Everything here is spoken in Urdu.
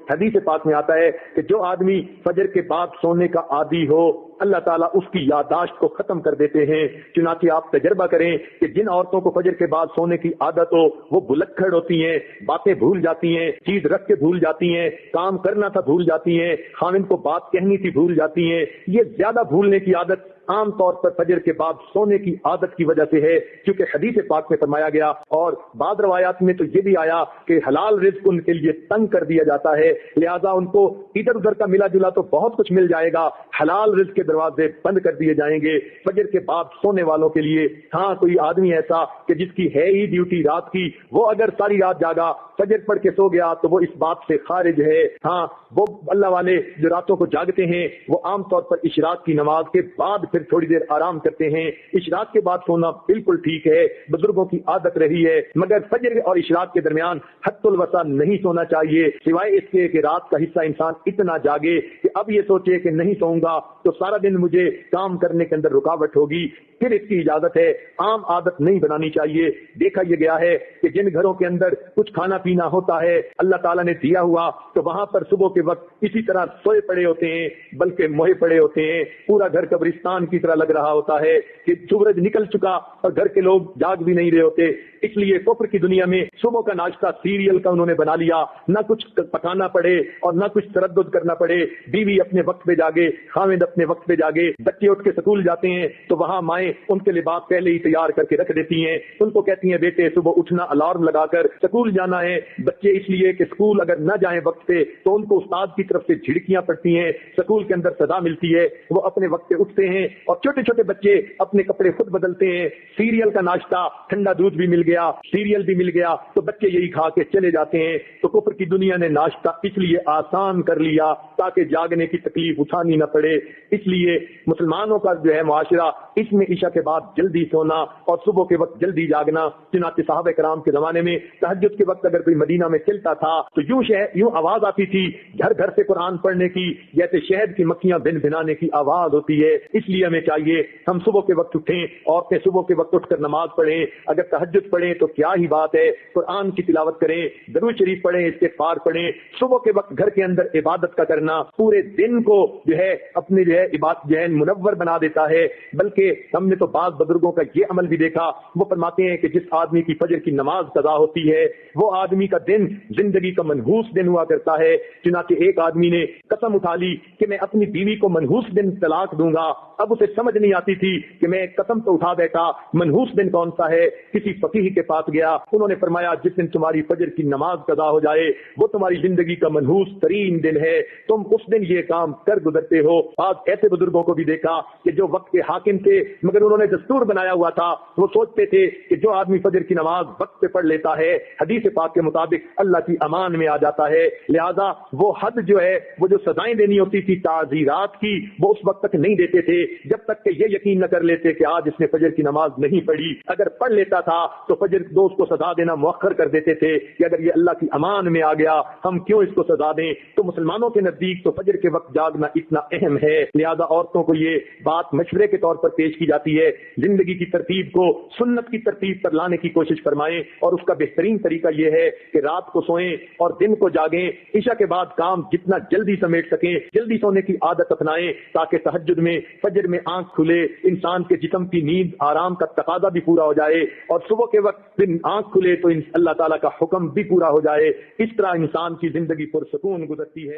حدیث پاک میں آتا ہے کہ جو آدمی فجر کے بعد سونے کا عادی ہو اللہ تعالیٰ اس کی یادداشت کو ختم کر دیتے ہیں۔ چنانچہ آپ تجربہ کریں کہ جن عورتوں کو فجر کے بعد سونے کی عادت ہو وہ بلکھڑ ہوتی ہیں، باتیں بھول جاتی ہیں، چیز رکھ کے بھول جاتی ہیں، کام کرنا تھا بھول جاتی ہیں، خاوند کو بات کہنی تھی بھول جاتی ہیں۔ یہ زیادہ بھولنے کی عادت عام طور پر فجر کے بعد سونے کی عادت کی وجہ سے ہے، کیونکہ حدیث پاک میں فرمایا گیا اور بعض روایات میں تو یہ بھی آیا کہ حلال رزق ان کے لیے تنگ کر دیا جاتا ہے، لہذا ان کو ادھر ادھر کا ملا جلا تو بہت کچھ مل جائے گا، حلال رزق کے دروازے بند کر دیے جائیں گے فجر کے بعد سونے والوں کے لیے۔ ہاں کوئی آدمی ایسا کہ جس کی ہے ہی ڈیوٹی رات کی، وہ اگر ساری رات جاگا فجر پڑھ کے سو گیا تو وہ اس بات سے خارج ہے۔ ہاں وہ اللہ والے جو راتوں کو جاگتے ہیں وہ عام طور پر اشراق کی نماز کے بعد پھر تھوڑی دیر آرام کرتے ہیں۔ اشراق کے بعد سونا بالکل ٹھیک ہے، بزرگوں کی عادت رہی ہے، مگر فجر اور اشراق کے درمیان حد الوسع نہیں سونا چاہیے، سوائے اس کے کہ رات کا حصہ انسان اتنا جاگے کہ اب یہ سوچے کہ نہیں سوؤں گا تو سارا دن مجھے کام کرنے کے اندر رکاوٹ ہوگی، پھر اس کی اجازت ہے۔ عام عادت نہیں بنانی چاہیے۔ دیکھا یہ گیا ہے کہ جن گھروں کے اندر کچھ کھانا پینا ہوتا ہے اللہ تعالیٰ نے دیا ہوا تو وہاں پر صبح کے وقت اسی طرح سوئے پڑے ہوتے ہیں، بلکہ موہے پڑے ہوتے ہیں، پورا گھر قبرستان کی طرح لگ رہا ہوتا ہے کہ سورج نکل چکا اور گھر کے لوگ جاگ بھی نہیں رہے ہوتے۔ اس لیے کفر کی دنیا میں صبح کا ناشتہ سیریل کا انہوں نے بنا لیا، نہ کچھ پکانا پڑے اور نہ کچھ تردد کرنا پڑے، بیوی اپنے وقت پہ جاگے، خاوند اپنے وقت پہ جاگے، بچے اٹھ کے سکول جاتے ہیں تو وہاں مائیں ان کے لباس پہلے ہی تیار کر کے رکھ دیتی ہیں، ان کو کہتی ہیں بیٹے صبح اٹھنا، الارم لگا کر سکول جانا ہے۔ بچے اس لیے کہ سکول اگر نہ جائیں وقت پہ تو ان کو استاد کی طرف سے جھڑکیاں پڑتی ہیں، سکول کے اندر سزا ملتی ہے، وہ اپنے وقت پہ اٹھتے ہیں اور چھوٹے چھوٹے بچے اپنے کپڑے خود بدلتے ہیں۔ سیریل کا ناشتہ، ٹھنڈا دودھ بھی مل گیا، سیریل بھی مل گیا تو بچے یہی کھا کے چلے جاتے ہیں۔ تو کفر کی دنیا نے ناشتہ اس لیے آسان کر لیا تاکہ جاگنے کی تکلیف اٹھانی نہ پڑے۔ اس لیے مسلمانوں کا جو ہے معاشرہ اس میں عشاء کے بعد جلدی سونا اور صبح کے وقت جلدی جاگنا۔ چنانچہ صحابہ کرام کے زمانے میں تہجد کے وقت اگر کوئی مدینہ میں چلتا تھا تو یوں آواز آتی تھی گھر گھر سے قرآن پڑھنے کی، جیسے شہد کی مکھیاں بن بنانے کی آواز ہوتی ہے۔ اس لیے ہمیں چاہیے ہم صبح کے وقت اٹھیں، عورتیں صبح کے وقت اٹھ کر نماز پڑھیں، اگر تہجد پڑھیں تو کیا ہی بات ہے، قرآن کی تلاوت کریں، درود شریف پڑھیں، استغفار پڑھیں۔ صبح کے وقت گھر کے اندر عبادت کا کرنا پورے دن کو جو ہے اپنی جو ہے عبادت جو ہے منور بنا دیتا ہے۔ بلکہ ہم نے تو بعض بزرگوں کا یہ عمل بھی دیکھا، وہ فرماتے ہیں کہ جس آدمی کی فجر کی نماز قضا ہوتی ہے وہ آدمی کا دن زندگی کا منحوس دن ہوا کرتا ہے۔ چنانچہ ایک آدمی نے قسم اٹھا لی کہ میں اپنی بیوی کو منحوس دن طلاق دوں گا۔ اب اسے سمجھ نہیں آتی تھی کہ میں قسم تو اٹھا بیٹھا، منحوس دن کون سا ہے؟ کسی فقیہ کے پاس گیا، انہوں نے فرمایا جس دن تمہاری فجر کی نماز قضا ہو جائے وہ تمہاری زندگی کا منحوس ترین دن ہے، تم اس دن یہ کام کر گزرتے ہو۔ آج ایسے بزرگوں کو بھی دیکھا کہ جو وقت کے حاکم تھے مگر انہوں نے دستور بنایا ہوا تھا، وہ سوچتے تھے کہ جو آدمی فجر کی نماز وقت پہ پڑھ لیتا ہے حدیث پاک کے مطابق اللہ کی امان میں آ جاتا ہے، لہذا وہ حد جو ہے وہ جو سزائیں دینی ہوتی تھی تعزیرات کی وہ اس وقت تک نہیں دیتے تھے جب تک کہ یہ یقین نہ کر لیتے کہ آج اس نے فجر کی نماز نہیں پڑھی۔ اگر پڑھ لیتا تھا تو فجر دوست کو سزا دینا مؤخر کر دیتے تھے کہ اگر یہ اللہ کی امان میں آ گیا ہم کیوں اس کو سزا دیں۔ تو مسلمانوں کے نزدیک تو فجر کے وقت جاگنا اتنا اہم ہے، لہذا عورتوں کو یہ بات مشورے کے طور پر پیش کی جاتی ہے، زندگی کی ترتیب کو سنت کی ترتیب پر لانے کی کوشش فرمائیں، اور اس کا بہترین طریقہ یہ ہے کہ رات کو سوئیں اور دن کو جاگیں، عشاء کے بعد کام جتنا جلدی سمیٹ سکیں جلدی سونے کی عادت اپنائیں تاکہ تہجد میں فجر میں آنکھ کھلے، انسان کے جسم کی نیند آرام کا تقاضا بھی پورا ہو جائے، اور صبح کے وقت دن آنکھ کھلے تو اللہ تعالیٰ کا حکم بھی پورا ہو جائے۔ اس طرح انسان کی زندگی پرسکون گزرتی ہے۔